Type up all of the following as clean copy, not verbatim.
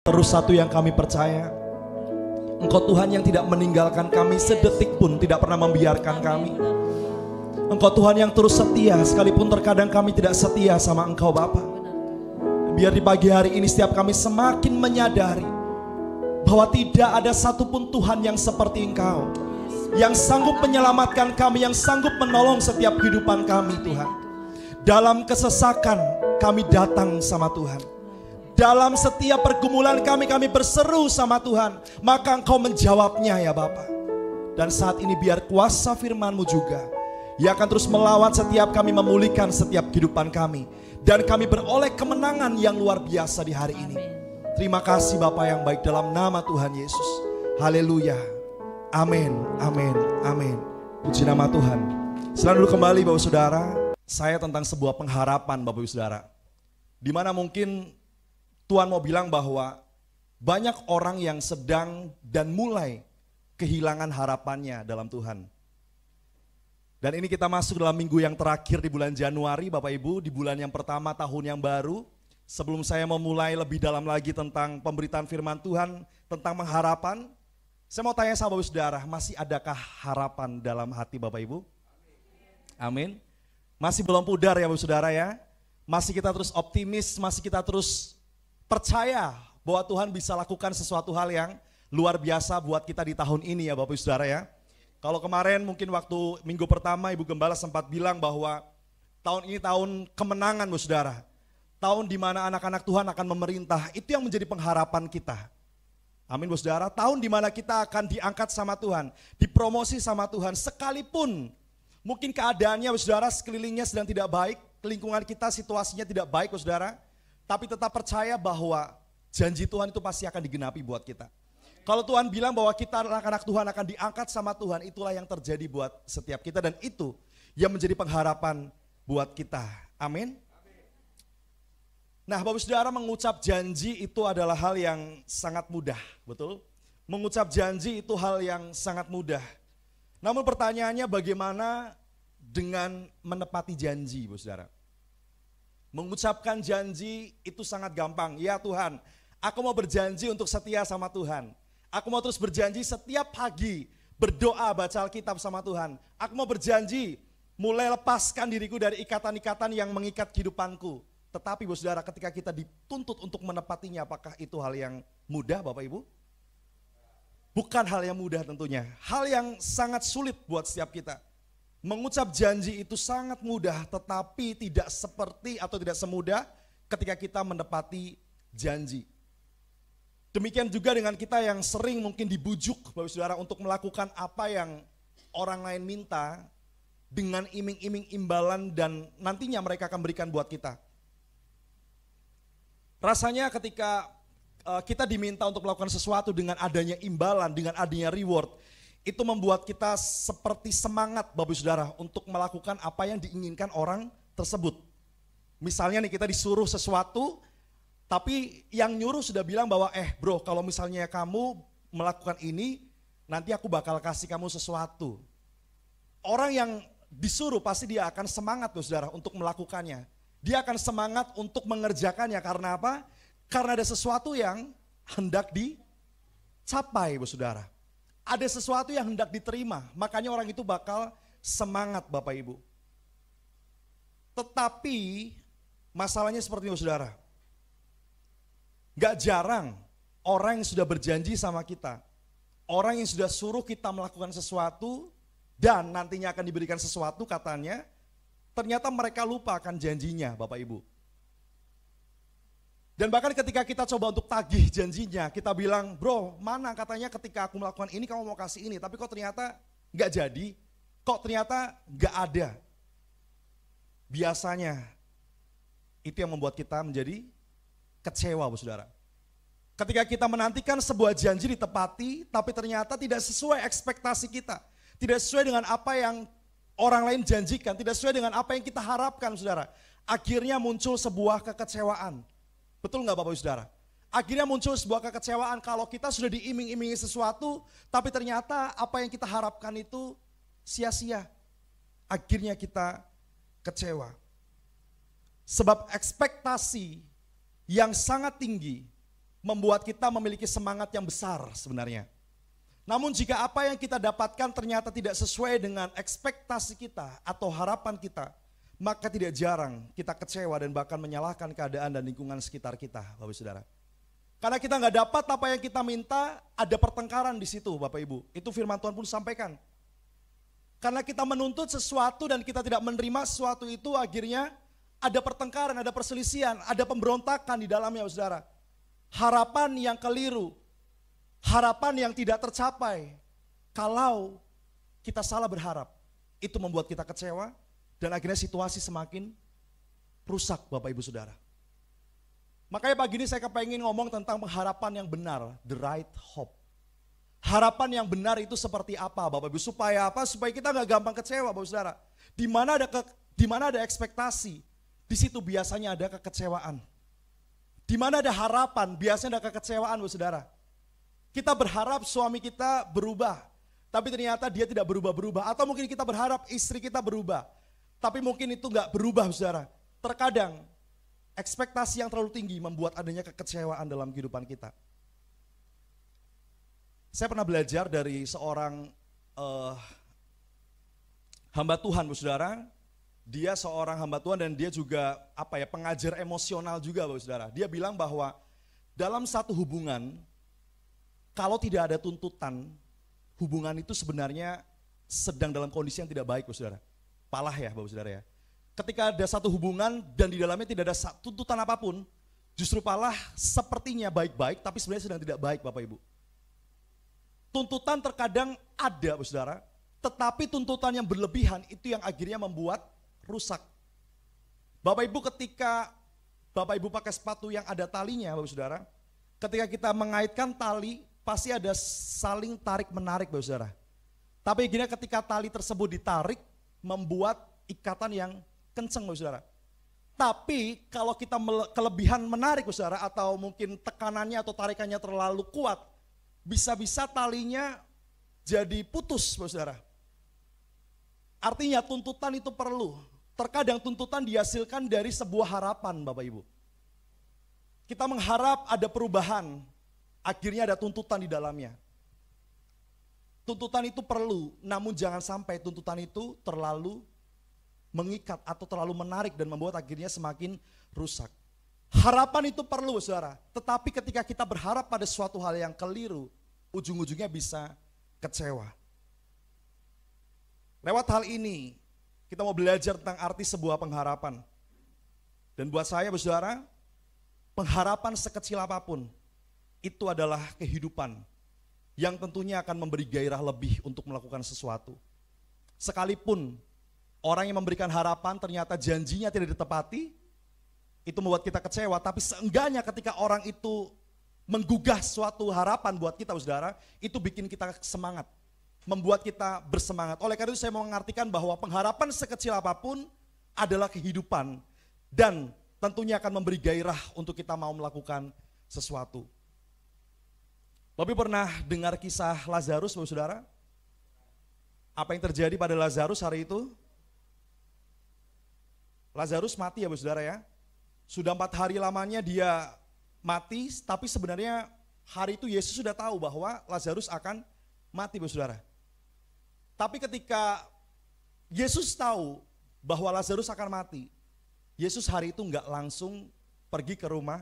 Terus satu yang kami percaya, Engkau Tuhan yang tidak meninggalkan kami sedetik pun, tidak pernah membiarkan kami. Engkau Tuhan yang terus setia, sekalipun terkadang kami tidak setia sama Engkau Bapa. Biar di pagi hari ini setiap kami semakin menyadari bahwa tidak ada satupun Tuhan yang seperti Engkau, yang sanggup menyelamatkan kami, yang sanggup menolong setiap kehidupan kami Tuhan. Dalam kesesakan kami datang sama Tuhan. Dalam setiap pergumulan kami berseru sama Tuhan, maka Engkau menjawabnya ya Bapa. Dan saat ini biar kuasa firman-Mu juga yang akan terus melawat setiap kami, memulihkan setiap kehidupan kami, dan kami beroleh kemenangan yang luar biasa di hari ini. Terima kasih Bapa yang baik, dalam nama Tuhan Yesus. Haleluya. Amin, amin, amin. Puji nama Tuhan. Silakan dulu kembali Bapak Saudara. Saya tentang sebuah pengharapan Bapak Saudara, di mana mungkin Tuhan mau bilang bahwa banyak orang yang sedang dan mulai kehilangan harapannya dalam Tuhan. Dan ini kita masuk dalam minggu yang terakhir di bulan Januari Bapak Ibu, di bulan yang pertama tahun yang baru. Sebelum saya memulai lebih dalam lagi tentang pemberitaan firman Tuhan, tentang pengharapan, saya mau tanya sama Bapak Saudara, masih adakah harapan dalam hati Bapak Ibu? Amin. Masih belum pudar ya Bapak Saudara ya? Masih kita terus optimis, masih kita terus percaya bahwa Tuhan bisa lakukan sesuatu hal yang luar biasa buat kita di tahun ini ya Bapak Saudara ya. Kalau kemarin mungkin waktu minggu pertama Ibu Gembala sempat bilang bahwa tahun ini tahun kemenangan Bapak Saudara. Tahun di mana anak-anak Tuhan akan memerintah, itu yang menjadi pengharapan kita. Amin Bapak Saudara. Tahun di mana kita akan diangkat sama Tuhan, dipromosi sama Tuhan, sekalipun mungkin keadaannya Bapak Saudara sekelilingnya sedang tidak baik, lingkungan kita situasinya tidak baik Bapak Saudara. Tapi tetap percaya bahwa janji Tuhan itu pasti akan digenapi buat kita. Kalau Tuhan bilang bahwa kita anak-anak Tuhan akan diangkat sama Tuhan, itulah yang terjadi buat setiap kita. Dan itu yang menjadi pengharapan buat kita. Amin. Nah Bapak Saudara, mengucap janji itu adalah hal yang sangat mudah, betul? Mengucap janji itu hal yang sangat mudah. Namun pertanyaannya bagaimana dengan menepati janji Bapak Saudara? Mengucapkan janji itu sangat gampang. Ya Tuhan, aku mau berjanji untuk setia sama Tuhan. Aku mau terus berjanji setiap pagi berdoa baca Alkitab sama Tuhan. Aku mau berjanji mulai lepaskan diriku dari ikatan-ikatan yang mengikat kehidupanku. Tetapi Bapak Saudara, ketika kita dituntut untuk menepatinya, apakah itu hal yang mudah Bapak Ibu? Bukan hal yang mudah tentunya. Hal yang sangat sulit buat setiap kita. Mengucap janji itu sangat mudah, tetapi tidak seperti atau tidak semudah ketika kita menepati janji. Demikian juga dengan kita yang sering mungkin dibujuk Bapak Saudara untuk melakukan apa yang orang lain minta dengan iming-iming imbalan dan nantinya mereka akan berikan buat kita. Rasanya ketika kita diminta untuk melakukan sesuatu dengan adanya imbalan, dengan adanya reward, itu membuat kita seperti semangat Bapak Saudara untuk melakukan apa yang diinginkan orang tersebut. Misalnya nih kita disuruh sesuatu, tapi yang nyuruh sudah bilang bahwa bro, kalau misalnya kamu melakukan ini, nanti aku bakal kasih kamu sesuatu. Orang yang disuruh pasti dia akan semangat Bapak Saudara untuk melakukannya. Dia akan semangat untuk mengerjakannya, karena apa? Karena ada sesuatu yang hendak dicapai Bapak Saudara. Ada sesuatu yang hendak diterima, makanya orang itu bakal semangat Bapak Ibu. Tetapi masalahnya seperti ini Saudara. Gak jarang orang yang sudah berjanji sama kita, orang yang sudah suruh kita melakukan sesuatu dan nantinya akan diberikan sesuatu katanya, ternyata mereka lupa akan janjinya Bapak Ibu. Dan bahkan ketika kita coba untuk tagih janjinya, kita bilang, bro mana katanya ketika aku melakukan ini kamu mau kasih ini, tapi kok ternyata gak jadi, kok ternyata gak ada. Biasanya itu yang membuat kita menjadi kecewa Bapak Saudara. Ketika kita menantikan sebuah janji ditepati, tapi ternyata tidak sesuai ekspektasi kita, tidak sesuai dengan apa yang orang lain janjikan, tidak sesuai dengan apa yang kita harapkan Saudara. Akhirnya muncul sebuah kekecewaan. Betul nggak Bapak Saudara? Akhirnya muncul sebuah kekecewaan kalau kita sudah diiming-imingi sesuatu, tapi ternyata apa yang kita harapkan itu sia-sia. Akhirnya kita kecewa. Sebab ekspektasi yang sangat tinggi membuat kita memiliki semangat yang besar sebenarnya. Namun jika apa yang kita dapatkan ternyata tidak sesuai dengan ekspektasi kita atau harapan kita, maka tidak jarang kita kecewa dan bahkan menyalahkan keadaan dan lingkungan sekitar kita, Bapak Saudara. Karena kita nggak dapat apa yang kita minta, ada pertengkaran di situ, Bapak Ibu. Itu firman Tuhan pun sampaikan. Karena kita menuntut sesuatu dan kita tidak menerima sesuatu itu, akhirnya ada pertengkaran, ada perselisihan, ada pemberontakan di dalamnya, Saudara. Harapan yang keliru, harapan yang tidak tercapai. Kalau kita salah berharap, itu membuat kita kecewa dan akhirnya situasi semakin rusak, Bapak Ibu Saudara. Makanya pagi ini saya kepengen ngomong tentang pengharapan yang benar, the right hope. Harapan yang benar itu seperti apa, Bapak Ibu? Supaya apa? Supaya kita nggak gampang kecewa, Bapak Saudara. Di mana ada ekspektasi, di situ biasanya ada kekecewaan. Di mana ada harapan, biasanya ada kekecewaan, Bapak Saudara. Kita berharap suami kita berubah, tapi ternyata dia tidak berubah-berubah. Atau mungkin kita berharap istri kita berubah, tapi mungkin itu nggak berubah, Saudara. Terkadang ekspektasi yang terlalu tinggi membuat adanya kekecewaan dalam kehidupan kita. Saya pernah belajar dari seorang hamba Tuhan, Bapak Saudara. Dia seorang hamba Tuhan dan dia juga pengajar emosional juga, Bapak Saudara. Dia bilang bahwa dalam satu hubungan, kalau tidak ada tuntutan, hubungan itu sebenarnya sedang dalam kondisi yang tidak baik, Bapak Saudara. Palah ya, Bapak Saudara ya. Ketika ada satu hubungan dan di dalamnya tidak ada tuntutan apapun, justru palah sepertinya baik-baik, tapi sebenarnya sedang tidak baik, Bapak Ibu. Tuntutan terkadang ada, Bapak Saudara, tetapi tuntutan yang berlebihan itu yang akhirnya membuat rusak. Bapak Ibu, ketika Bapak Ibu pakai sepatu yang ada talinya, Bapak Saudara, ketika kita mengaitkan tali, pasti ada saling tarik-menarik, Bapak Saudara. Tapi akhirnya ketika tali tersebut ditarik, membuat ikatan yang kenceng, Bapak Saudara. Tapi kalau kita kelebihan menarik, Bapak Saudara, atau mungkin tekanannya atau tarikannya terlalu kuat, bisa-bisa talinya jadi putus, Bapak Saudara. Artinya tuntutan itu perlu. Terkadang tuntutan dihasilkan dari sebuah harapan, Bapak Ibu. Kita mengharap ada perubahan, akhirnya ada tuntutan di dalamnya. Tuntutan itu perlu, namun jangan sampai tuntutan itu terlalu mengikat atau terlalu menarik dan membuat akhirnya semakin rusak. Harapan itu perlu, Saudara, tetapi ketika kita berharap pada suatu hal yang keliru, ujung-ujungnya bisa kecewa. Lewat hal ini, kita mau belajar tentang arti sebuah pengharapan. Dan buat saya, Saudara, pengharapan sekecil apapun, itu adalah kehidupan yang tentunya akan memberi gairah lebih untuk melakukan sesuatu. Sekalipun orang yang memberikan harapan ternyata janjinya tidak ditepati, itu membuat kita kecewa, tapi seenggaknya ketika orang itu menggugah suatu harapan buat kita, Saudara, itu bikin kita semangat, membuat kita bersemangat. Oleh karena itu saya mau mengartikan bahwa pengharapan sekecil apapun adalah kehidupan dan tentunya akan memberi gairah untuk kita mau melakukan sesuatu. Bapak pernah dengar kisah Lazarus, Bapak Saudara? Apa yang terjadi pada Lazarus hari itu? Lazarus mati ya, Bapak Saudara ya. Sudah 4 hari lamanya dia mati, tapi sebenarnya hari itu Yesus sudah tahu bahwa Lazarus akan mati, Bapak Saudara. Tapi ketika Yesus tahu bahwa Lazarus akan mati, Yesus hari itu enggak langsung pergi ke rumah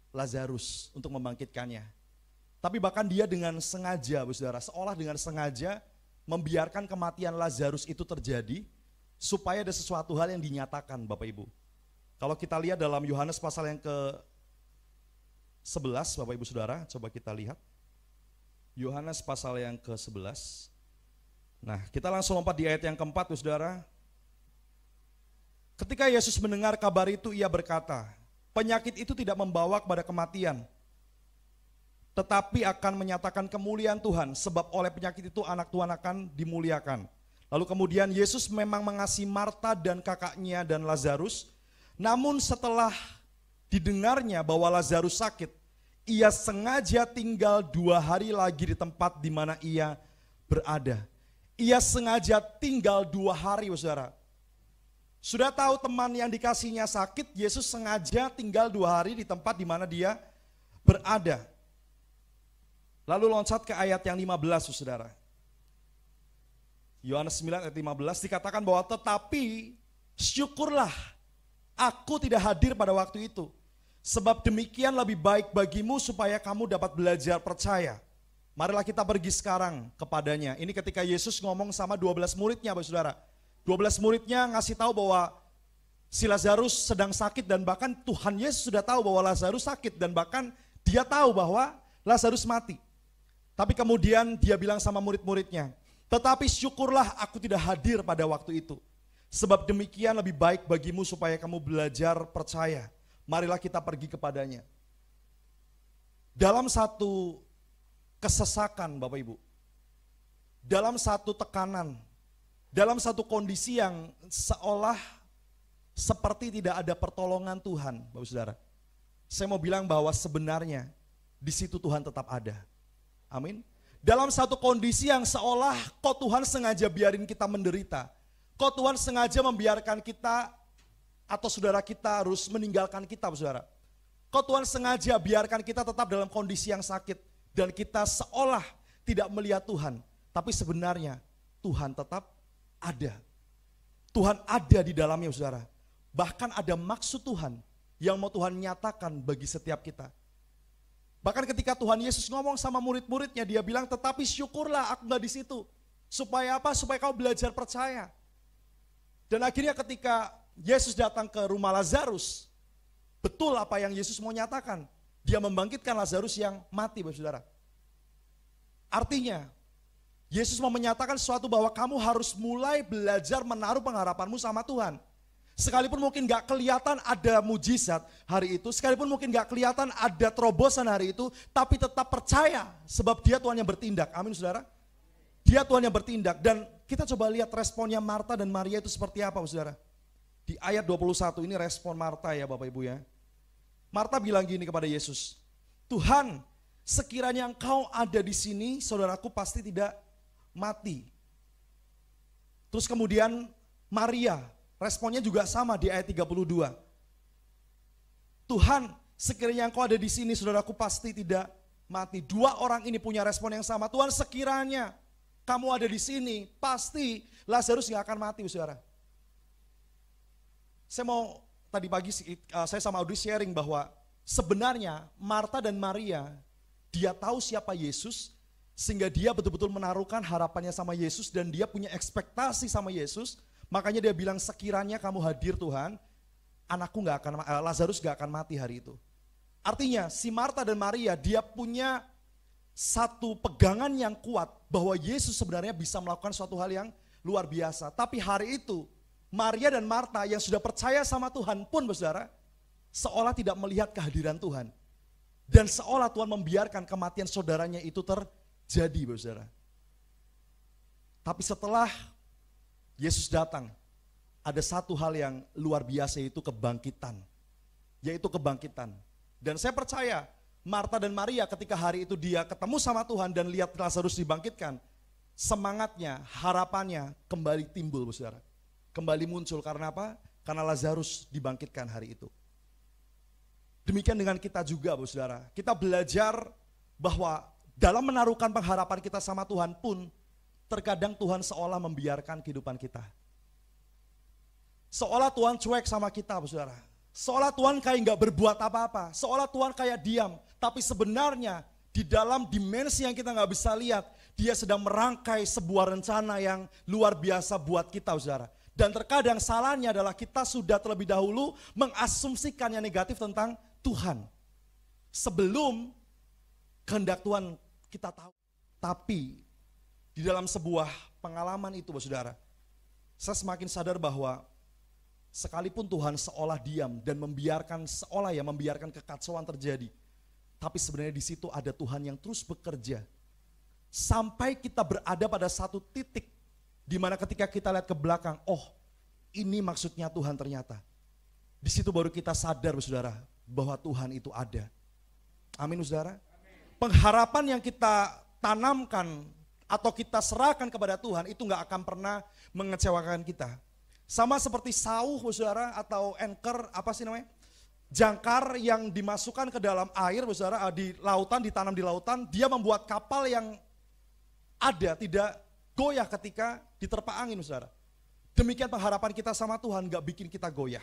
Lazarus untuk membangkitkannya. Tapi bahkan dia dengan sengaja, Bapak Saudara, seolah dengan sengaja membiarkan kematian Lazarus itu terjadi supaya ada sesuatu hal yang dinyatakan, Bapak Ibu. Kalau kita lihat dalam Yohanes pasal yang ke-11, Bapak Ibu Saudara, coba kita lihat. Yohanes pasal yang ke-11. Nah, kita langsung lompat di ayat yang ke-4, Bapak Saudara. Ketika Yesus mendengar kabar itu, ia berkata, penyakit itu tidak membawa kepada kematian, tetapi akan menyatakan kemuliaan Tuhan, sebab oleh penyakit itu anak Tuhan akan dimuliakan. Lalu kemudian Yesus memang mengasihi Marta dan kakaknya dan Lazarus, namun setelah didengarnya bahwa Lazarus sakit, ia sengaja tinggal 2 hari lagi di tempat di mana ia berada. Ia sengaja tinggal 2 hari, Saudara. Sudah tahu teman yang dikasihnya sakit, Yesus sengaja tinggal 2 hari di tempat di mana dia berada. Lalu loncat ke ayat yang 15, saudara. Yohanes 9 ayat 15 dikatakan bahwa tetapi syukurlah aku tidak hadir pada waktu itu. Sebab demikian lebih baik bagimu supaya kamu dapat belajar percaya. Marilah kita pergi sekarang kepadanya. Ini ketika Yesus ngomong sama 12 muridnya, saudara. 12 muridnya ngasih tahu bahwa si Lazarus sedang sakit dan bahkan Tuhan Yesus sudah tahu bahwa Lazarus sakit dan bahkan dia tahu bahwa Lazarus mati. Tapi kemudian dia bilang sama murid-muridnya, tetapi syukurlah aku tidak hadir pada waktu itu. Sebab demikian lebih baik bagimu supaya kamu belajar percaya. Marilah kita pergi kepadanya. Dalam satu kesesakan Bapak Ibu, dalam satu tekanan, dalam satu kondisi yang seolah seperti tidak ada pertolongan Tuhan, Bapak Saudara. Saya mau bilang bahwa sebenarnya di situ Tuhan tetap ada. Amin. Dalam satu kondisi yang seolah kok Tuhan sengaja biarin kita menderita. Kok Tuhan sengaja membiarkan kita atau saudara kita harus meninggalkan kita, saudara. Kok Tuhan sengaja biarkan kita tetap dalam kondisi yang sakit. Dan kita seolah tidak melihat Tuhan. Tapi sebenarnya Tuhan tetap ada. Tuhan ada di dalamnya, saudara. Bahkan ada maksud Tuhan yang mau Tuhan nyatakan bagi setiap kita. Bahkan ketika Tuhan Yesus ngomong sama murid-muridnya, dia bilang, tetapi syukurlah aku gak di situ. Supaya apa? Supaya kau belajar percaya. Dan akhirnya ketika Yesus datang ke rumah Lazarus, betul apa yang Yesus mau nyatakan. Dia membangkitkan Lazarus yang mati, Bapak Saudara. Artinya, Yesus mau menyatakan sesuatu bahwa kamu harus mulai belajar menaruh pengharapanmu sama Tuhan. Sekalipun mungkin gak kelihatan ada mujizat hari itu, sekalipun mungkin gak kelihatan ada terobosan hari itu, tapi tetap percaya sebab dia Tuhan yang bertindak. Amin, saudara. Dia Tuhan yang bertindak. Dan kita coba lihat responnya Marta dan Maria itu seperti apa, saudara. Di ayat 21 ini respon Marta ya Bapak Ibu ya. Marta bilang gini kepada Yesus, Tuhan, sekiranya engkau ada di sini, saudaraku pasti tidak mati. Terus kemudian Maria, responnya juga sama di ayat 32. Tuhan, sekiranya engkau ada di sini, saudaraku pasti tidak mati. Dua orang ini punya respon yang sama. Tuhan, sekiranya kamu ada di sini, pasti Lazarus gak akan mati, saudara. Saya mau, tadi pagi saya sama Audrey sharing bahwa sebenarnya Marta dan Maria, dia tahu siapa Yesus, sehingga dia betul-betul menaruhkan harapannya sama Yesus dan dia punya ekspektasi sama Yesus. Makanya dia bilang, sekiranya kamu hadir Tuhan, anakku Lazarus gak akan mati hari itu. Artinya si Marta dan Maria dia punya satu pegangan yang kuat bahwa Yesus sebenarnya bisa melakukan suatu hal yang luar biasa. Tapi hari itu Maria dan Marta yang sudah percaya sama Tuhan pun, saudara, seolah tidak melihat kehadiran Tuhan. Dan seolah Tuhan membiarkan kematian saudaranya itu terjadi, saudara. Tapi setelah Yesus datang, ada satu hal yang luar biasa, yaitu kebangkitan. Yaitu kebangkitan. Dan saya percaya Marta dan Maria ketika hari itu dia ketemu sama Tuhan dan lihat Lazarus dibangkitkan, semangatnya, harapannya kembali timbul, saudara. Kembali muncul, karena apa? Karena Lazarus dibangkitkan hari itu. Demikian dengan kita juga, saudara. Kita belajar bahwa dalam menaruhkan pengharapan kita sama Tuhan pun, terkadang Tuhan seolah membiarkan kehidupan kita. Seolah Tuhan cuek sama kita, saudara. Seolah Tuhan kayak gak berbuat apa-apa. Seolah Tuhan kayak diam. Tapi sebenarnya di dalam dimensi yang kita gak bisa lihat, dia sedang merangkai sebuah rencana yang luar biasa buat kita, saudara. Dan terkadang salahnya adalah kita sudah terlebih dahulu mengasumsikan yang negatif tentang Tuhan. Sebelum kehendak Tuhan kita tahu. Tapi di dalam sebuah pengalaman itu, saudara, saya semakin sadar bahwa sekalipun Tuhan seolah diam dan membiarkan kekacauan terjadi, tapi sebenarnya di situ ada Tuhan yang terus bekerja. Sampai kita berada pada satu titik di mana ketika kita lihat ke belakang, oh ini maksudnya Tuhan ternyata. Di situ baru kita sadar, saudara, bahwa Tuhan itu ada. Amin, saudara. Pengharapan yang kita tanamkan atau kita serahkan kepada Tuhan itu gak akan pernah mengecewakan kita. Sama seperti sauh, saudara, atau anchor, apa sih namanya? Jangkar yang dimasukkan ke dalam air, saudara, di lautan, ditanam di lautan, dia membuat kapal yang ada tidak goyah ketika diterpa angin, saudara. Demikian pengharapan kita sama Tuhan, gak bikin kita goyah.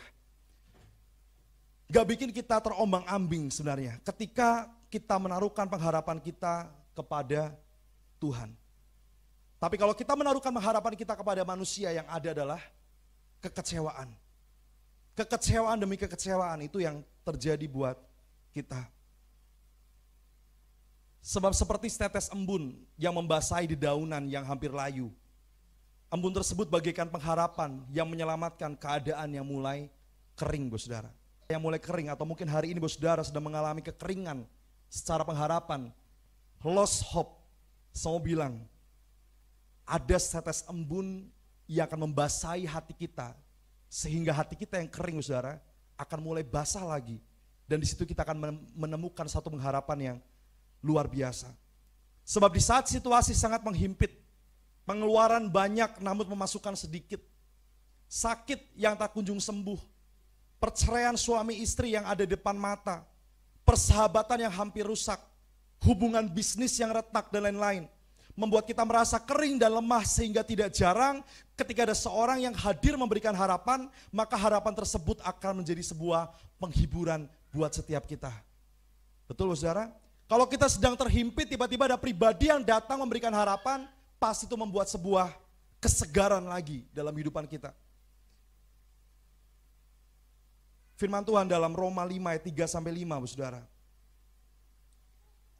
Gak bikin kita terombang-ambing sebenarnya, ketika kita menaruhkan pengharapan kita kepada Tuhan. Tapi kalau kita menaruhkan pengharapan kita kepada manusia, yang ada adalah kekecewaan. Kekecewaan demi kekecewaan itu yang terjadi buat kita. Sebab seperti setetes embun yang membasahi dedaunan yang hampir layu. Embun tersebut bagaikan pengharapan yang menyelamatkan keadaan yang mulai kering, saudara. Yang mulai kering, atau mungkin hari ini saudara sedang mengalami kekeringan secara pengharapan. Lost hope. Saya mau bilang, ada setetes embun yang akan membasahi hati kita. Sehingga hati kita yang kering, saudara, akan mulai basah lagi. Dan di situ kita akan menemukan satu pengharapan yang luar biasa. Sebab di saat situasi sangat menghimpit, pengeluaran banyak namun pemasukan sedikit, sakit yang tak kunjung sembuh, perceraian suami istri yang ada di depan mata, persahabatan yang hampir rusak, hubungan bisnis yang retak dan lain-lain, membuat kita merasa kering dan lemah, sehingga tidak jarang ketika ada seorang yang hadir memberikan harapan, maka harapan tersebut akan menjadi sebuah penghiburan buat setiap kita. Betul, saudara? Kalau kita sedang terhimpit, tiba-tiba ada pribadi yang datang memberikan harapan, pasti itu membuat sebuah kesegaran lagi dalam kehidupan kita. Firman Tuhan dalam Roma 5 ayat 3-5, saudara.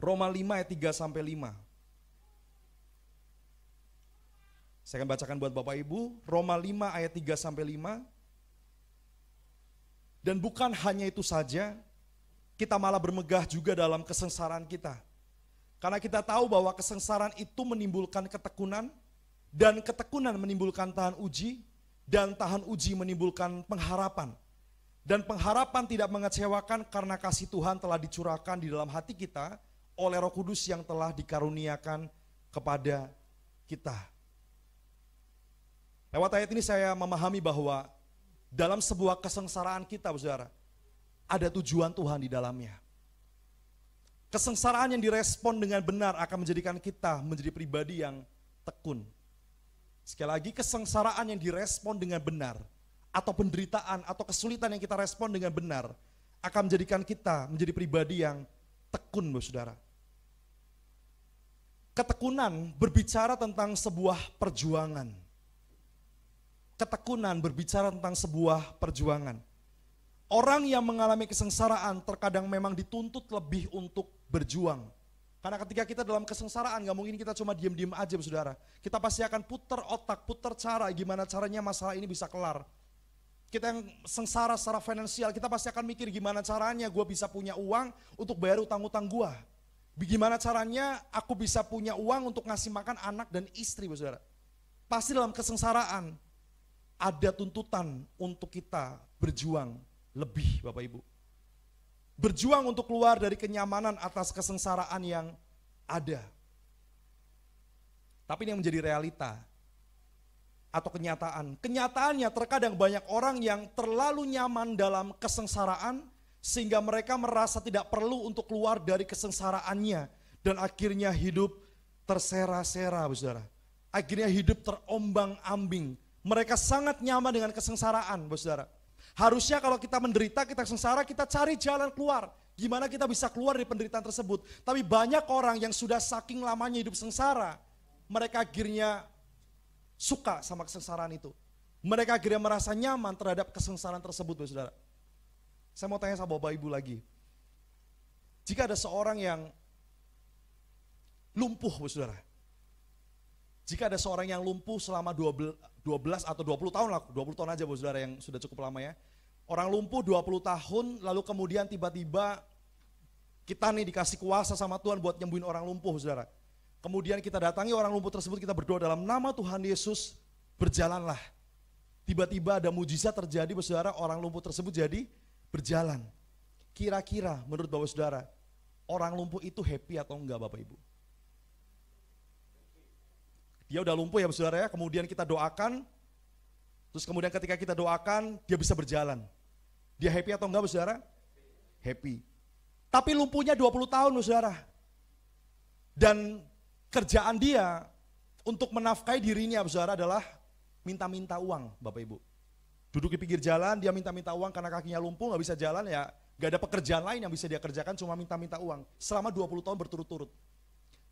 Roma 5 ayat 3-5. Saya akan bacakan buat Bapak Ibu, Roma 5 ayat 3-5. Dan bukan hanya itu saja, kita malah bermegah juga dalam kesengsaraan kita. Karena kita tahu bahwa kesengsaraan itu menimbulkan ketekunan, dan ketekunan menimbulkan tahan uji, dan tahan uji menimbulkan pengharapan. Dan pengharapan tidak mengecewakan karena kasih Tuhan telah dicurahkan di dalam hati kita oleh Roh Kudus yang telah dikaruniakan kepada kita. Lewat ayat ini saya memahami bahwa dalam sebuah kesengsaraan kita, saudara, ada tujuan Tuhan di dalamnya. Kesengsaraan yang direspon dengan benar akan menjadikan kita menjadi pribadi yang tekun. Sekali lagi, kesengsaraan yang direspon dengan benar, atau penderitaan atau kesulitan yang kita respon dengan benar, akan menjadikan kita menjadi pribadi yang tekun, saudara. Ketekunan berbicara tentang sebuah perjuangan. Ketekunan berbicara tentang sebuah perjuangan. Orang yang mengalami kesengsaraan terkadang memang dituntut lebih untuk berjuang. Karena ketika kita dalam kesengsaraan, gak mungkin kita cuma diam-diam aja, saudara. Kita pasti akan putar otak, putar cara, gimana caranya masalah ini bisa kelar. Kita yang sengsara secara finansial, kita pasti akan mikir gimana caranya gue bisa punya uang untuk bayar utang-utang gue. Bagaimana caranya aku bisa punya uang untuk ngasih makan anak dan istri, saudara. Pasti dalam kesengsaraan ada tuntutan untuk kita berjuang lebih, Bapak Ibu. Berjuang untuk keluar dari kenyamanan atas kesengsaraan yang ada. Tapi ini yang menjadi realita atau kenyataan. Kenyataannya terkadang banyak orang yang terlalu nyaman dalam kesengsaraan sehingga mereka merasa tidak perlu untuk keluar dari kesengsaraannya dan akhirnya hidup tersera-sera, saudara. Akhirnya hidup terombang-ambing. Mereka sangat nyaman dengan kesengsaraan, saudara. Harusnya kalau kita menderita, kita sengsara, kita cari jalan keluar. Gimana kita bisa keluar dari penderitaan tersebut. Tapi banyak orang yang sudah saking lamanya hidup sengsara, mereka akhirnya suka sama kesengsaraan itu. Mereka akhirnya merasa nyaman terhadap kesengsaraan tersebut, saudara. Saya mau tanya sama Bapak Ibu lagi. Jika ada seorang yang lumpuh, saudara. Jika ada seorang yang lumpuh selama 12 atau 20 tahun lah, 20 tahun aja, saudara, yang sudah cukup lama ya. Orang lumpuh 20 tahun, lalu kemudian tiba-tiba kita nih dikasih kuasa sama Tuhan buat nyembuhin orang lumpuh, saudara. Kemudian kita datangi orang lumpuh tersebut, kita berdoa dalam nama Tuhan Yesus, berjalanlah. Tiba-tiba ada mujizat terjadi, saudara, orang lumpuh tersebut jadi berjalan. Kira-kira menurut Bapak Saudara, orang lumpuh itu happy atau enggak, Bapak Ibu? Dia udah lumpuh ya, saudara ya, kemudian kita doakan, terus kemudian ketika kita doakan, dia bisa berjalan. Dia happy atau enggak, saudara? happy. Tapi lumpuhnya 20 tahun saudara. Dan kerjaan dia untuk menafkahi dirinya saudara adalah minta-minta uang Bapak Ibu. Duduk di pinggir jalan, dia minta-minta uang karena kakinya lumpuh, gak bisa jalan ya. Gak ada pekerjaan lain yang bisa dia kerjakan, cuma minta-minta uang. Selama 20 tahun berturut-turut.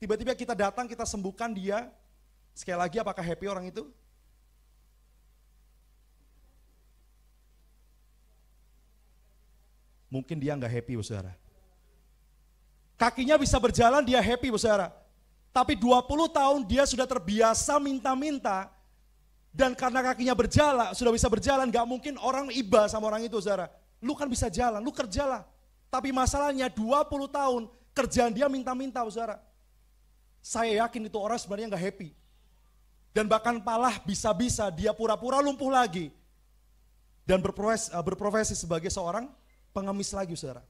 Tiba-tiba kita datang, kita sembuhkan dia. Sekali lagi apakah happy orang itu? Mungkin dia gak happy saudara. Kakinya bisa berjalan, dia happy saudara. Tapi 20 tahun dia sudah terbiasa minta-minta. Dan karena kakinya berjalan, sudah bisa berjalan, gak mungkin orang iba sama orang itu saudara. Lu kan bisa jalan, lu kerjalah. Tapi masalahnya 20 tahun kerjaan dia minta-minta saudara. Saya yakin itu orang sebenarnya gak happy. Dan bahkan malah bisa-bisa dia pura-pura lumpuh lagi. Dan berprofesi sebagai seorang pengemis lagi saudara.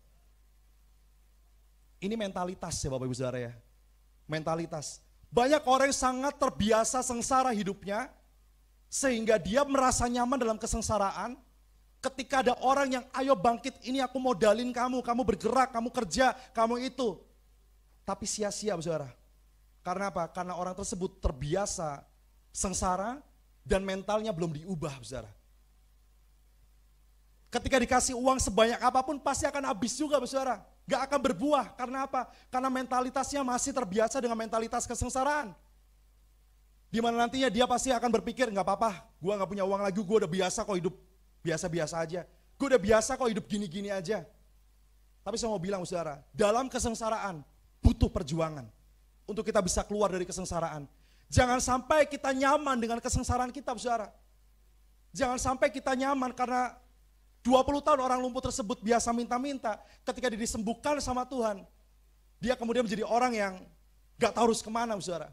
Ini mentalitas ya Bapak Ibu saudara ya. Mentalitas. Banyak orang yang sangat terbiasa sengsara hidupnya. Sehingga dia merasa nyaman dalam kesengsaraan. Ketika ada orang yang ayo bangkit, ini aku modalin kamu bergerak, kamu kerja, kamu itu. Tapi sia-sia saudara. Karena apa? Karena orang tersebut terbiasa sengsara dan mentalnya belum diubah saudara. Ketika dikasih uang sebanyak apapun pasti akan habis juga saudara. Gak akan berbuah, karena apa? Karena mentalitasnya masih terbiasa dengan mentalitas kesengsaraan. Dimana nantinya dia pasti akan berpikir, gak apa-apa, gue gak punya uang lagi, gue udah biasa kok hidup biasa-biasa aja. Gue udah biasa kok hidup gini-gini aja. Tapi saya mau bilang saudara, dalam kesengsaraan butuh perjuangan. Untuk kita bisa keluar dari kesengsaraan. Jangan sampai kita nyaman dengan kesengsaraan kita saudara. Jangan sampai kita nyaman karena 20 tahun orang lumpuh tersebut biasa minta-minta. Ketika dia disembuhkan sama Tuhan, dia kemudian menjadi orang yang gak tahu harus kemana saudara.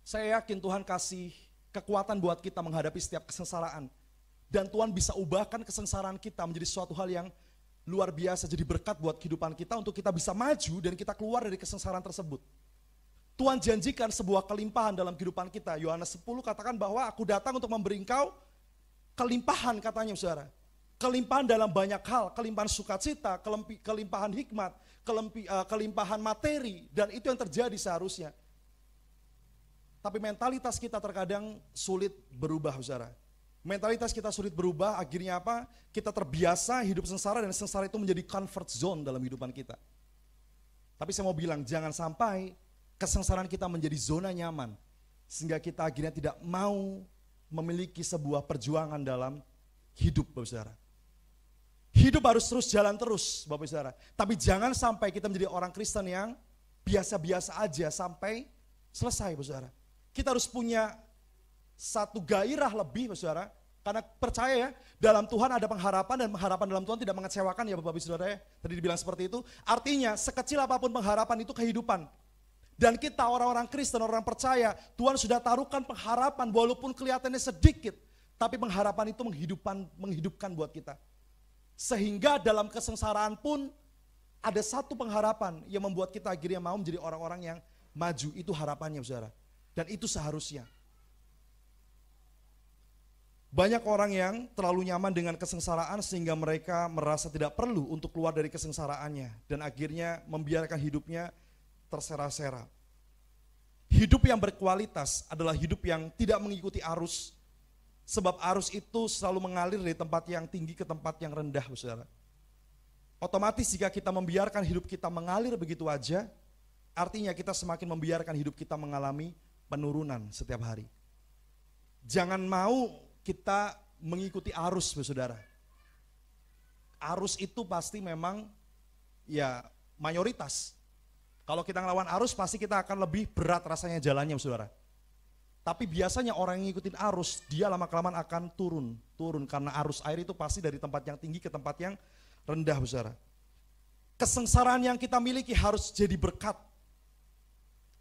Saya yakin Tuhan kasih kekuatan buat kita menghadapi setiap kesengsaraan. Dan Tuhan bisa ubahkan kesengsaraan kita menjadi suatu hal yang luar biasa, jadi berkat buat kehidupan kita untuk kita bisa maju dan kita keluar dari kesengsaraan tersebut. Tuhan janjikan sebuah kelimpahan dalam kehidupan kita. Yohanes 10 katakan bahwa aku datang untuk memberi engkau kelimpahan katanya saudara. Kelimpahan dalam banyak hal, kelimpahan sukacita, kelimpahan hikmat, kelimpahan materi, dan itu yang terjadi seharusnya. Tapi mentalitas kita terkadang sulit berubah saudara. Mentalitas kita sulit berubah, akhirnya apa? Kita terbiasa hidup sengsara dan sengsara itu menjadi comfort zone dalam kehidupan kita. Tapi saya mau bilang, jangan sampai kesengsaraan kita menjadi zona nyaman. Sehingga kita akhirnya tidak mau memiliki sebuah perjuangan dalam hidup Bapak Saudara. Hidup harus terus jalan terus Bapak Saudara. Tapi jangan sampai kita menjadi orang Kristen yang biasa-biasa aja sampai selesai Bapak Saudara. Kita harus punya satu gairah lebih saudara, karena percaya ya, dalam Tuhan ada pengharapan dan pengharapan dalam Tuhan tidak mengecewakan ya Bapak Ibu Saudara ya. Tadi dibilang seperti itu, artinya sekecil apapun pengharapan itu kehidupan. Dan kita orang-orang Kristen, orang percaya, Tuhan sudah taruhkan pengharapan walaupun kelihatannya sedikit, tapi pengharapan itu menghidupkan buat kita. Sehingga dalam kesengsaraan pun ada satu pengharapan yang membuat kita akhirnya mau menjadi orang-orang yang maju, itu harapannya saudara. Dan itu seharusnya. Banyak orang yang terlalu nyaman dengan kesengsaraan sehingga mereka merasa tidak perlu untuk keluar dari kesengsaraannya. Dan akhirnya membiarkan hidupnya tersera-sera. Hidup yang berkualitas adalah hidup yang tidak mengikuti arus. Sebab arus itu selalu mengalir dari tempat yang tinggi ke tempat yang rendah, saudara. Otomatis jika kita membiarkan hidup kita mengalir begitu aja, artinya kita semakin membiarkan hidup kita mengalami penurunan setiap hari. Jangan mau kita mengikuti arus, saudara. Arus itu pasti memang ya mayoritas. Kalau kita ngelawan arus pasti kita akan lebih berat rasanya jalannya, saudara. Tapi biasanya orang yang ngikutin arus, dia lama-kelamaan akan turun karena arus air itu pasti dari tempat yang tinggi ke tempat yang rendah, saudara. Kesengsaraan yang kita miliki harus jadi berkat.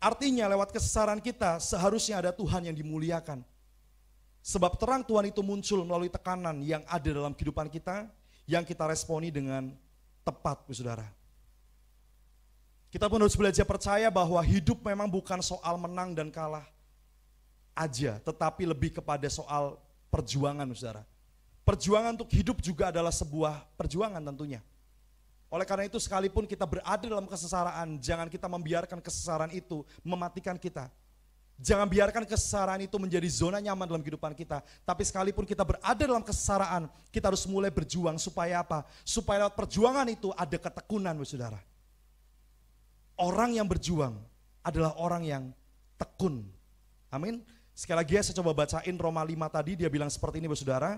Artinya lewat kesengsaraan kita seharusnya ada Tuhan yang dimuliakan. Sebab terang Tuhan itu muncul melalui tekanan yang ada dalam kehidupan kita, yang kita responi dengan tepat, saudara. Kita pun harus belajar percaya bahwa hidup memang bukan soal menang dan kalah aja, tetapi lebih kepada soal perjuangan, saudara. Perjuangan untuk hidup juga adalah sebuah perjuangan tentunya. Oleh karena itu sekalipun kita berada dalam kesengsaraan, jangan kita membiarkan kesengsaraan itu mematikan kita. Jangan biarkan kesengsaraan itu menjadi zona nyaman dalam kehidupan kita. Tapi sekalipun kita berada dalam kesengsaraan, kita harus mulai berjuang supaya apa? Supaya lewat perjuangan itu ada ketekunan, saudara. Orang yang berjuang adalah orang yang tekun. Amin. Sekali lagi saya coba bacain Roma 5 tadi, dia bilang seperti ini, saudara.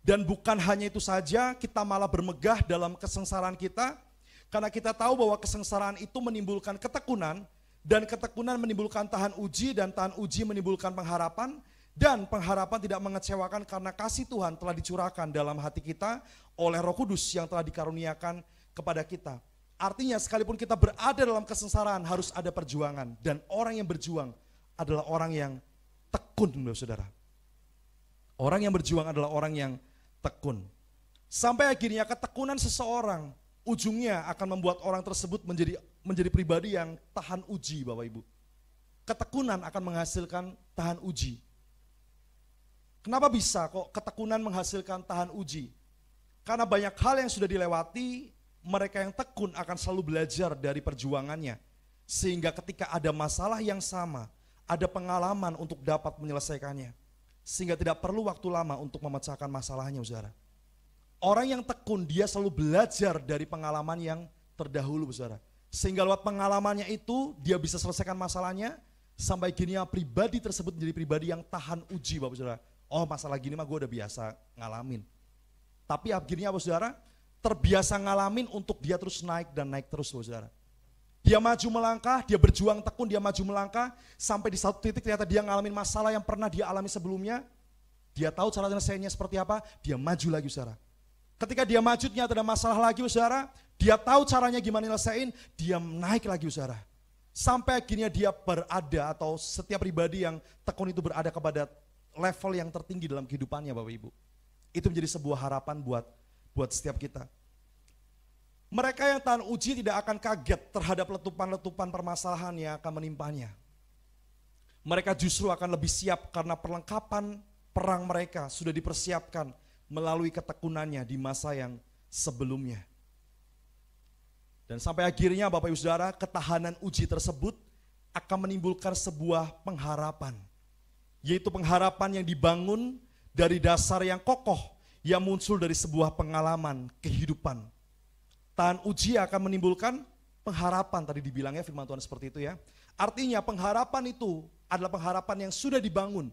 Dan bukan hanya itu saja, kita malah bermegah dalam kesengsaraan kita, karena kita tahu bahwa kesengsaraan itu menimbulkan ketekunan, dan ketekunan menimbulkan tahan uji, dan tahan uji menimbulkan pengharapan, dan pengharapan tidak mengecewakan karena kasih Tuhan telah dicurahkan dalam hati kita oleh Roh Kudus yang telah dikaruniakan kepada kita. Artinya sekalipun kita berada dalam kesengsaraan harus ada perjuangan, dan orang yang berjuang adalah orang yang tekun, saudara. Orang yang berjuang adalah orang yang tekun. Sampai akhirnya ketekunan seseorang ujungnya akan membuat orang tersebut menjadi pribadi yang tahan uji, Bapak Ibu. Ketekunan akan menghasilkan tahan uji. Kenapa bisa kok ketekunan menghasilkan tahan uji? Karena banyak hal yang sudah dilewati, mereka yang tekun akan selalu belajar dari perjuangannya. Sehingga ketika ada masalah yang sama, ada pengalaman untuk dapat menyelesaikannya. Sehingga tidak perlu waktu lama untuk memecahkan masalahnya, saudara. Orang yang tekun, dia selalu belajar dari pengalaman yang terdahulu, saudara. Sehingga lewat pengalamannya itu, dia bisa selesaikan masalahnya, sampai gini pribadi tersebut menjadi pribadi yang tahan uji, Bapak Saudara. Oh, masalah gini mah gue udah biasa ngalamin. Tapi akhirnya, Bapak Saudara, terbiasa ngalamin untuk dia terus naik dan naik terus, Bapak Saudara. Dia maju melangkah, dia berjuang tekun, dia maju melangkah, sampai di satu titik ternyata dia ngalamin masalah yang pernah dia alami sebelumnya. Dia tahu cara nyelesainnya seperti apa, dia maju lagi, saudara. Ketika dia maju ternyata ada masalah lagi, saudara, dia tahu caranya gimana nyelesain, dia naik lagi, saudara. Sampai akhirnya dia berada, atau setiap pribadi yang tekun itu berada kepada level yang tertinggi dalam kehidupannya, Bapak Ibu. Itu menjadi sebuah harapan buat setiap kita. Mereka yang tahan uji tidak akan kaget terhadap letupan-letupan permasalahan yang akan menimpanya. Mereka justru akan lebih siap karena perlengkapan perang mereka sudah dipersiapkan melalui ketekunannya di masa yang sebelumnya. Dan sampai akhirnya Bapak Ibu Saudara, ketahanan uji tersebut akan menimbulkan sebuah pengharapan. Yaitu pengharapan yang dibangun dari dasar yang kokoh yang muncul dari sebuah pengalaman kehidupan. Tahan uji akan menimbulkan pengharapan, tadi dibilangnya firman Tuhan seperti itu ya. Artinya pengharapan itu adalah pengharapan yang sudah dibangun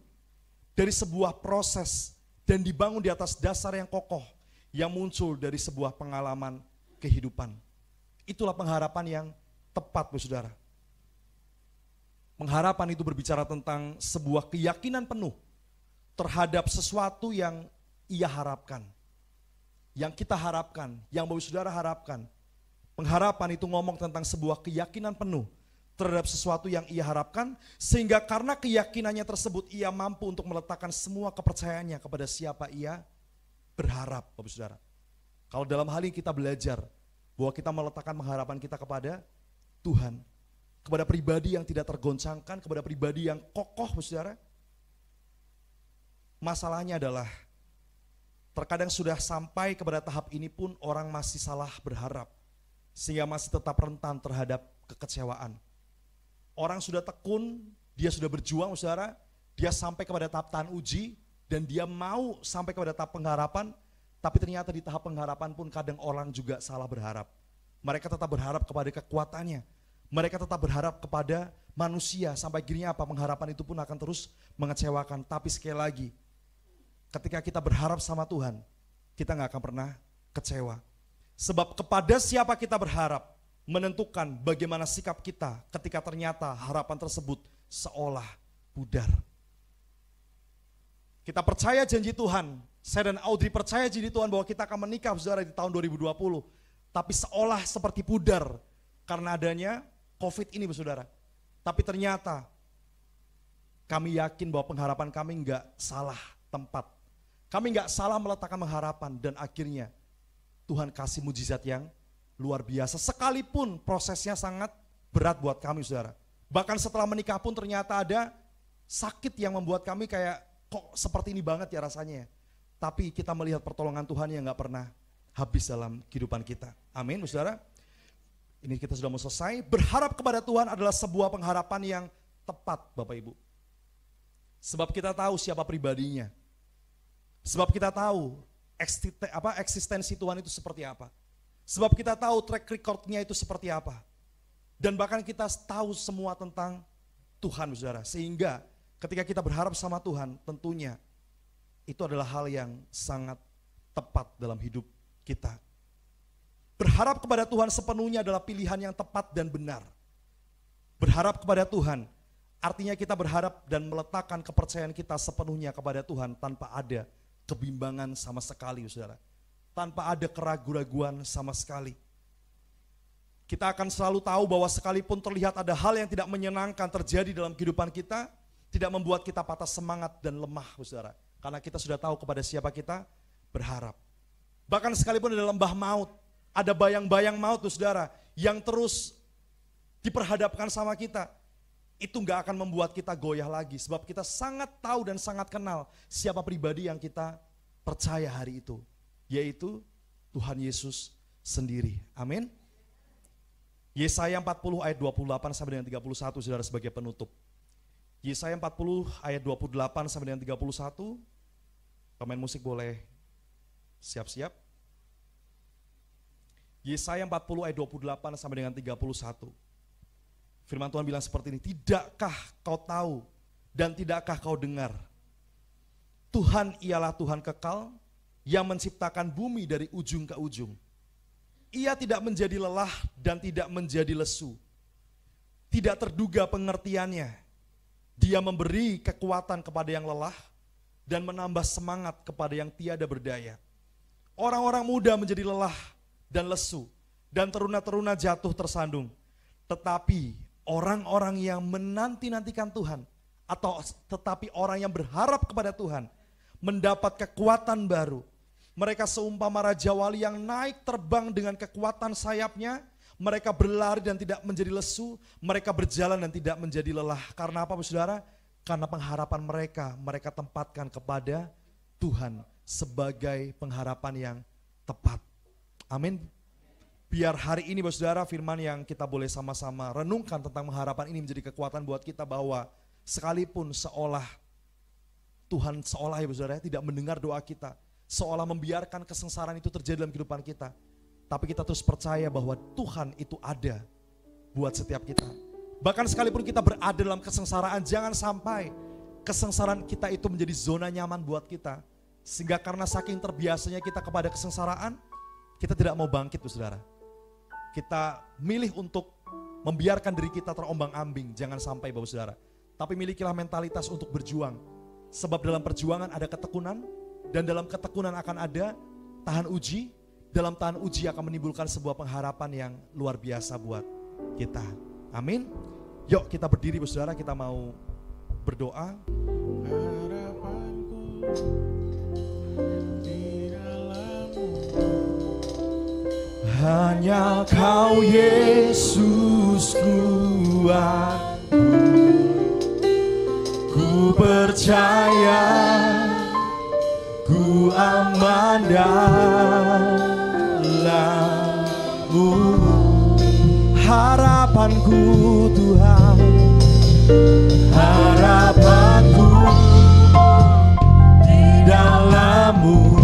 dari sebuah proses dan dibangun di atas dasar yang kokoh yang muncul dari sebuah pengalaman kehidupan. Itulah pengharapan yang tepat, Bu Saudara. Pengharapan itu berbicara tentang sebuah keyakinan penuh terhadap sesuatu yang ia harapkan. Yang kita harapkan, yang Bapak Saudara harapkan. Pengharapan itu ngomong tentang sebuah keyakinan penuh terhadap sesuatu yang ia harapkan, sehingga karena keyakinannya tersebut ia mampu untuk meletakkan semua kepercayaannya kepada siapa ia berharap, Bapak Saudara. Kalau dalam hal ini kita belajar bahwa kita meletakkan pengharapan kita kepada Tuhan, kepada pribadi yang tidak tergoncangkan, kepada pribadi yang kokoh, Bapak Saudara. Masalahnya adalah terkadang sudah sampai kepada tahap ini pun orang masih salah berharap, sehingga masih tetap rentan terhadap kekecewaan. Orang sudah tekun, dia sudah berjuang, saudara, dia sampai kepada tahap tahan uji, dan dia mau sampai kepada tahap pengharapan, tapi ternyata di tahap pengharapan pun kadang orang juga salah berharap. Mereka tetap berharap kepada kekuatannya, mereka tetap berharap kepada manusia, sampai akhirnya apa? Pengharapan itu pun akan terus mengecewakan. Tapi sekali lagi, ketika kita berharap sama Tuhan, kita gak akan pernah kecewa. Sebab kepada siapa kita berharap, menentukan bagaimana sikap kita ketika ternyata harapan tersebut seolah pudar. Kita percaya janji Tuhan, saya dan Audrey percaya janji Tuhan bahwa kita akan menikah, saudara, di tahun 2020. Tapi seolah seperti pudar karena adanya COVID ini, saudara. Tapi ternyata kami yakin bahwa pengharapan kami gak salah tempat. Kami gak salah meletakkan pengharapan, dan akhirnya Tuhan kasih mujizat yang luar biasa. Sekalipun prosesnya sangat berat buat kami, saudara. Bahkan setelah menikah pun ternyata ada sakit yang membuat kami kayak, kok seperti ini banget ya rasanya. tapi kita melihat pertolongan Tuhan yang gak pernah habis dalam kehidupan kita. Amin, saudara. Ini kita sudah mau selesai. Berharap kepada Tuhan adalah sebuah pengharapan yang tepat, Bapak Ibu. Sebab kita tahu siapa pribadinya. Sebab kita tahu eksistensi Tuhan itu seperti apa. Sebab kita tahu track record-nya itu seperti apa. Dan bahkan kita tahu semua tentang Tuhan, saudara. Sehingga ketika kita berharap sama Tuhan, tentunya itu adalah hal yang sangat tepat dalam hidup kita. Berharap kepada Tuhan sepenuhnya adalah pilihan yang tepat dan benar. Berharap kepada Tuhan artinya kita berharap dan meletakkan kepercayaan kita sepenuhnya kepada Tuhan tanpa ada kebimbangan sama sekali, saudara. Tanpa ada keraguan-raguan sama sekali. Kita akan selalu tahu bahwa sekalipun terlihat ada hal yang tidak menyenangkan terjadi dalam kehidupan kita, tidak membuat kita patah semangat dan lemah, saudara. Karena kita sudah tahu kepada siapa kita berharap. Bahkan sekalipun ada lembah maut, ada bayang-bayang maut, saudara, yang terus diperhadapkan sama kita, itu gak akan membuat kita goyah lagi. Sebab kita sangat tahu dan sangat kenal siapa pribadi yang kita percaya hari itu, yaitu Tuhan Yesus sendiri. Amin. Yesaya 40 ayat 28 sampai dengan 31, saudara, sebagai penutup. Yesaya 40 ayat 28 sampai dengan 31. Pemain musik boleh siap-siap. Yesaya 40 ayat 28 sampai dengan 31. Firman Tuhan bilang seperti ini, tidakkah kau tahu dan tidakkah kau dengar? Tuhan ialah Tuhan kekal yang menciptakan bumi dari ujung ke ujung. Ia tidak menjadi lelah dan tidak menjadi lesu. Tidak terduga pengertiannya. Dia memberi kekuatan kepada yang lelah dan menambah semangat kepada yang tiada berdaya. Orang-orang muda menjadi lelah dan lesu, dan teruna-teruna jatuh tersandung. Tetapi orang-orang yang menanti-nantikan Tuhan, atau tetapi orang yang berharap kepada Tuhan, mendapat kekuatan baru. Mereka seumpama raja wali yang naik terbang dengan kekuatan sayapnya. Mereka berlari dan tidak menjadi lesu, mereka berjalan dan tidak menjadi lelah. Karena apa, saudara? Karena pengharapan mereka tempatkan kepada Tuhan sebagai pengharapan yang tepat. Amin. Biar hari ini, saudara, firman yang kita boleh sama-sama renungkan tentang pengharapan ini menjadi kekuatan buat kita, bahwa sekalipun Tuhan seolah, ya saudara, tidak mendengar doa kita, seolah membiarkan kesengsaraan itu terjadi dalam kehidupan kita, tapi kita terus percaya bahwa Tuhan itu ada buat setiap kita. Bahkan sekalipun kita berada dalam kesengsaraan, jangan sampai kesengsaraan kita itu menjadi zona nyaman buat kita, sehingga karena saking terbiasanya kita kepada kesengsaraan, kita tidak mau bangkit, saudara. Kita milih untuk membiarkan diri kita terombang-ambing, jangan sampai, Bapak Saudara. Tapi milikilah mentalitas untuk berjuang. Sebab dalam perjuangan ada ketekunan, dan dalam ketekunan akan ada tahan uji. Dalam tahan uji akan menimbulkan sebuah pengharapan yang luar biasa buat kita. Amin. Yuk kita berdiri, Bapak Saudara, kita mau berdoa. Hanya Kau Yesus kuatku, ku percaya, ku aman dalam-Mu. Harapanku Tuhan, harapanku di dalam-Mu.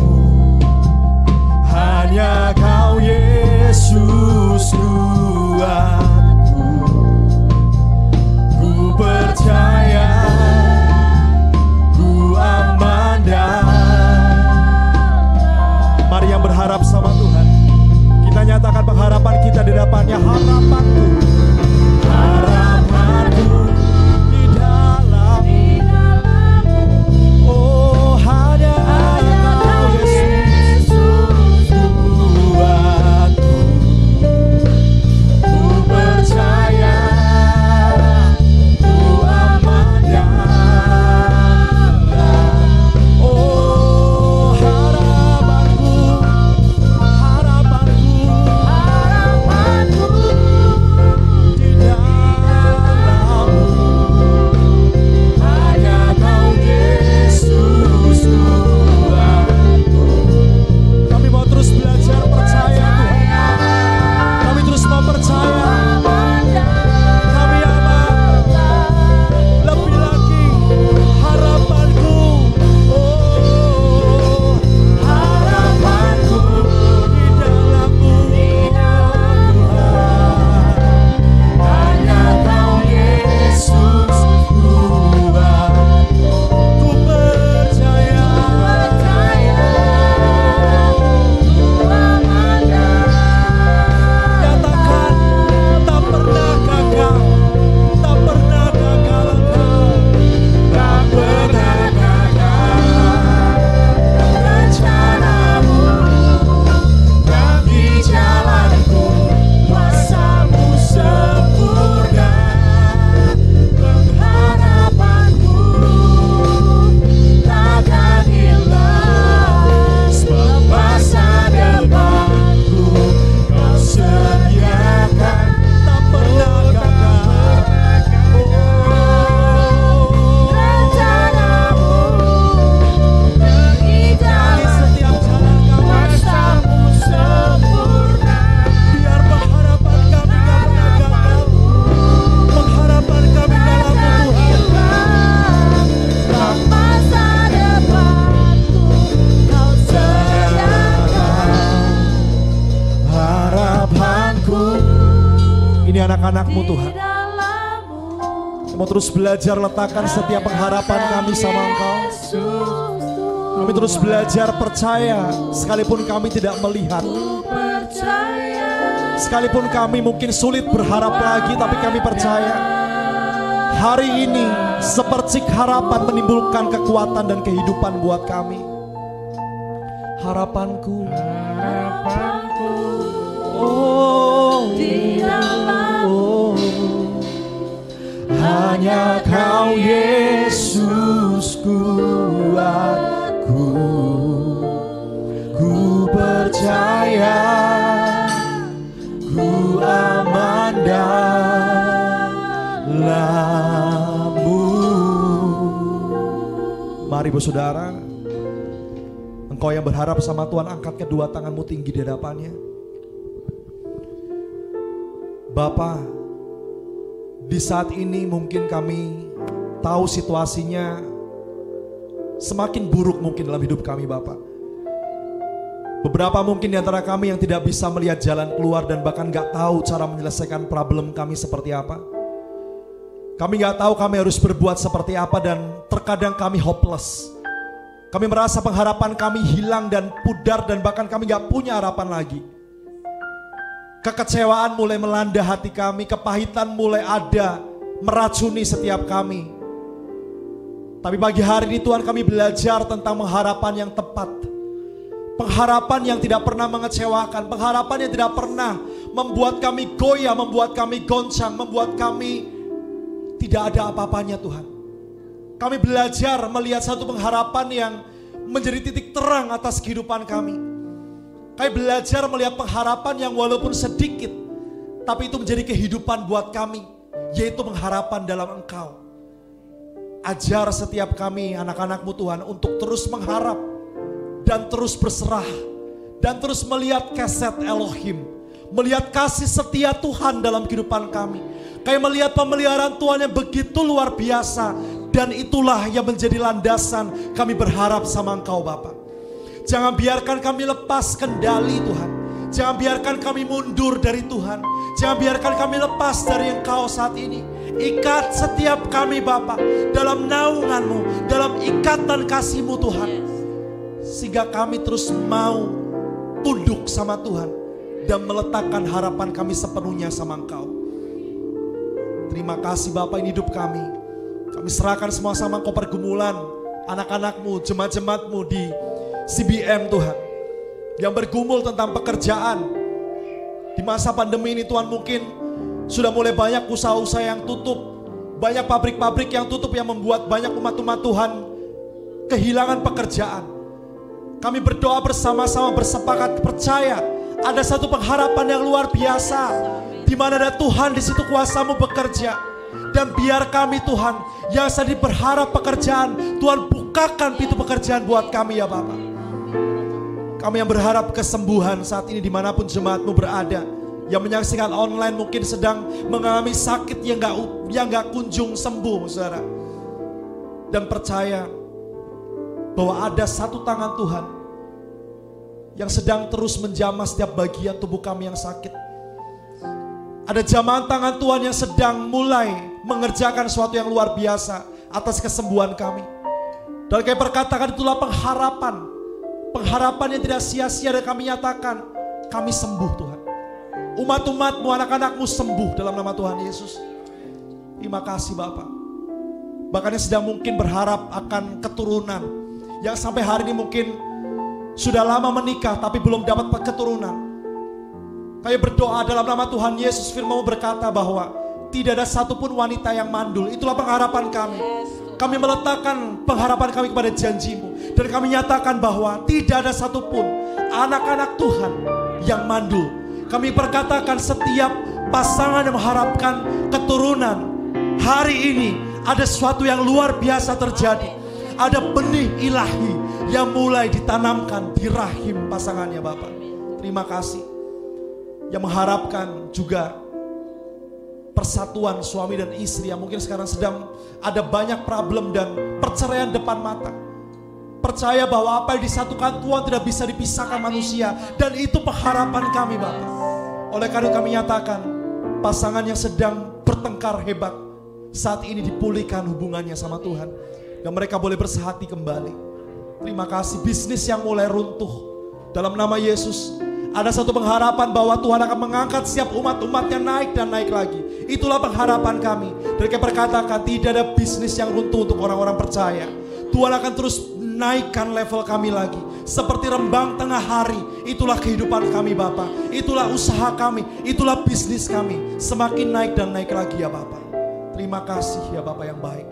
Hanya Kau Yesus kuatku, ku percaya, ku aman dalam. Mari yang berharap sama Tuhan, kita nyatakan pengharapan kita di depannya. Harapanku, harapanku di dalam-Mu. Oh, hanya Kau Yesus kuatku, ku anakmu Tuhan. Kami mau terus belajar letakkan setiap pengharapan kami sama Engkau. Kami terus belajar percaya sekalipun kami tidak melihat. Sekalipun kami mungkin sulit berharap lagi, tapi kami percaya hari ini sepercik harapan menimbulkan kekuatan dan kehidupan buat kami. Harapanku, oh, hanya Kau Yesus kuatku, ku percaya, ku aman dalam-Mu. Mari Bu Saudara, engkau yang berharap sama Tuhan, angkat kedua tanganmu tinggi di hadapannya. Bapa, di saat ini mungkin kami tahu situasinya semakin buruk mungkin dalam hidup kami Bapa. Beberapa mungkin di antara kami yang tidak bisa melihat jalan keluar dan bahkan gak tahu cara menyelesaikan problem kami seperti apa. Kami gak tahu kami harus berbuat seperti apa dan terkadang kami hopeless. Kami merasa pengharapan kami hilang dan pudar dan bahkan kami gak punya harapan lagi. Kekecewaan mulai melanda hati kami, kepahitan mulai ada, meracuni setiap kami. Tapi pagi hari ini Tuhan, kami belajar tentang pengharapan yang tepat. Pengharapan yang tidak pernah mengecewakan, pengharapan yang tidak pernah membuat kami goyah, membuat kami goncang, membuat kami tidak ada apa-apanya Tuhan. Kami belajar melihat satu pengharapan yang menjadi titik terang atas kehidupan kami. Kami belajar melihat pengharapan yang walaupun sedikit, tapi itu menjadi kehidupan buat kami, yaitu pengharapan dalam Engkau. Ajar setiap kami anak-anak-Mu Tuhan untuk terus mengharap dan terus berserah dan terus melihat keset Elohim, melihat kasih setia Tuhan dalam kehidupan kami. Kami melihat pemeliharaan Tuhan yang begitu luar biasa, dan itulah yang menjadi landasan kami berharap sama Engkau Bapa. Jangan biarkan kami lepas kendali Tuhan. Jangan biarkan kami mundur dari Tuhan. Jangan biarkan kami lepas dari Engkau saat ini. Ikat setiap kami Bapa dalam naungan-Mu, dalam ikatan kasih-Mu Tuhan. Sehingga kami terus mau tunduk sama Tuhan dan meletakkan harapan kami sepenuhnya sama Engkau. Terima kasih Bapa, ini hidup kami. Kami serahkan semua sama Engkau, pergumulan anak-anak-Mu, jemaat-jemaat-Mu di CBM Tuhan, yang bergumul tentang pekerjaan. Di masa pandemi ini Tuhan, mungkin sudah mulai banyak usaha-usaha yang tutup, banyak pabrik-pabrik yang tutup, yang membuat banyak umat-umat Tuhan kehilangan pekerjaan. Kami berdoa bersama-sama, bersepakat, percaya ada satu pengharapan yang luar biasa, di mana ada Tuhan, di situ kuasa-Mu bekerja. Dan biar kami Tuhan yang sedih berharap pekerjaan, Tuhan bukakan pintu pekerjaan buat kami ya Bapak. Kami yang berharap kesembuhan saat ini dimanapun jemaat-Mu berada, yang menyaksikan online mungkin sedang mengalami sakit yang gak kunjung sembuh saudara. Dan percaya bahwa ada satu tangan Tuhan yang sedang terus menjamah setiap bagian tubuh kami yang sakit. Ada jamahan tangan Tuhan yang sedang mulai mengerjakan sesuatu yang luar biasa atas kesembuhan kami. Dan kami perkatakan itulah pengharapan. Pengharapan yang tidak sia-sia, dan kami nyatakan kami sembuh Tuhan. Umat-umat-Mu, anak-anak-Mu sembuh dalam nama Tuhan Yesus. Terima kasih Bapak. Bahkan yang sedang mungkin berharap akan keturunan, yang sampai hari ini mungkin sudah lama menikah tapi belum dapat keturunan. Kami berdoa dalam nama Tuhan Yesus, firman-Mu berkata bahwa tidak ada satupun wanita yang mandul. Itulah pengharapan kami. Kami meletakkan pengharapan kami kepada janji-Mu. Dan kami nyatakan bahwa tidak ada satupun anak-anak Tuhan yang mandul. Kami perkatakan setiap pasangan yang mengharapkan keturunan, hari ini ada sesuatu yang luar biasa terjadi. Ada benih ilahi yang mulai ditanamkan di rahim pasangannya Bapak. Terima kasih. Yang mengharapkan juga persatuan suami dan istri yang mungkin sekarang sedang ada banyak problem dan perceraian depan mata. Percaya bahwa apa yang disatukan Tuhan tidak bisa dipisahkan manusia, dan itu pengharapan kami Bapak. Oleh karena kami nyatakan pasangan yang sedang bertengkar hebat saat ini dipulihkan hubungannya sama Tuhan, dan mereka boleh bersehati kembali. Terima kasih. Bisnis yang mulai runtuh, dalam nama Yesus, ada satu pengharapan bahwa Tuhan akan mengangkat setiap umat-umatnya naik dan naik lagi. Itulah pengharapan kami. Dan kami berkatakan tidak ada bisnis yang runtuh untuk orang-orang percaya. Tuhan akan terus naikkan level kami lagi. Seperti rembang tengah hari. Itulah kehidupan kami Bapa. Itulah usaha kami. Itulah bisnis kami. Semakin naik dan naik lagi ya Bapa. Terima kasih ya Bapa yang baik.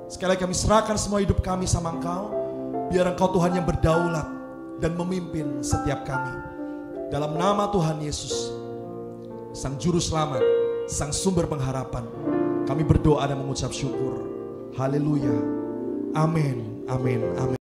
Sekali lagi kami serahkan semua hidup kami sama Engkau. Biar Engkau Tuhan yang berdaulat dan memimpin setiap kami. Dalam nama Tuhan Yesus, Sang Juru Selamat, Sang Sumber Pengharapan, kami berdoa dan mengucap syukur. Haleluya. Amin. Amin. Amin.